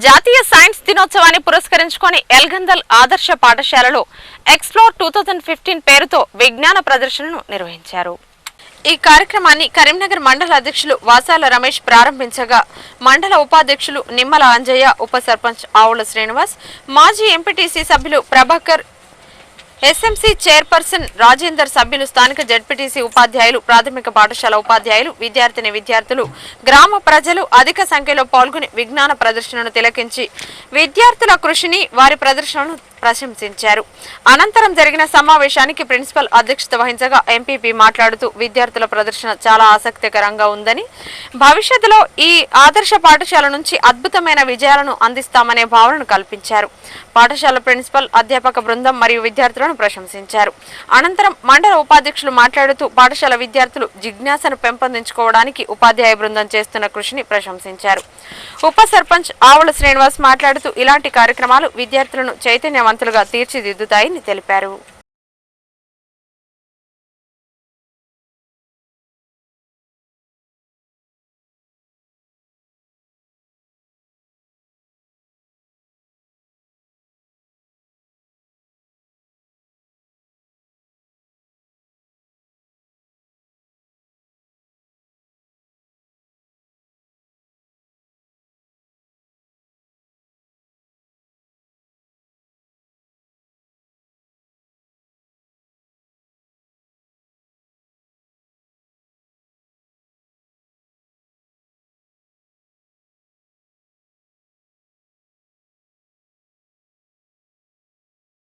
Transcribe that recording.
జాతీయ సైన్స్ దినోత్సవాన్ని పురస్కరించుకొని ఎల్గందల్ ఆదర్శ పాఠశాలలో ఎక్స్ప్లోర్ 2015 పేరుతో విజ్ఞాన ప్రదర్శనను నిర్వహించారు. ఈ కార్యక్రమాన్ని కరీంనగర్ మండల అధ్యక్షులు వాసాల రమేష్ ప్రారంభించగా మండల ఉపాధ్యక్షులు నిమ్మల అంజయ్య, ఉప సర్పంచ్ ఆవుల శ్రీనివాస్, మాజీ ఎంపీటీసీ సభ్యులు ప్రభాకర్, ఎస్ఎంసీ చైర్పర్సన్ రాజేందర్, సభ్యులు, స్థానిక జడ్పీటీసీ ఉపాధ్యాయులు, ప్రాథమిక పాఠశాల ఉపాధ్యాయులు, విద్యార్థులు, గ్రామ ప్రజలు అధిక సంఖ్యలో పాల్గొని విజ్ఞాన ప్రదర్శనను తిలకించి విద్యార్థుల కృషిని, వారి ప్రదర్శనను ప్రశంసించారు. అనంతరం జరిగిన సమావేశానికి ప్రిన్సిపల్ అధ్యక్షత వహించగా ఎంపీపీ మాట్లాడుతూ విద్యార్థుల ప్రదర్శన చాలా ఆసక్తికరంగా ఉందని, భవిష్యత్తులో ఈ ఆదర్శ పాఠశాల నుంచి అద్భుతమైన విజయాలను అందిస్తామనే భావనను కల్పించారు. పాఠశాల ప్రిన్సిపల్, అధ్యాపక బృందం మరియు విద్యార్థులను ప్రశంసించారు. అనంతరం మండల ఉపాధ్యక్షులు మాట్లాడుతూ పాఠశాల విద్యార్థులు జిజ్ఞాసను పెంపొందించుకోవడానికి ఉపాధ్యాయ బృందం చేస్తున్న కృషిని ప్రశంసించారు. ఉప సర్పంచ్ ఆవుల శ్రీనివాస్ మాట్లాడుతూ ఇలాంటి కార్యక్రమాలు విద్యార్థులను చైతన్యవంతులుగా తీర్చిదిద్దుతాయని తెలిపారు.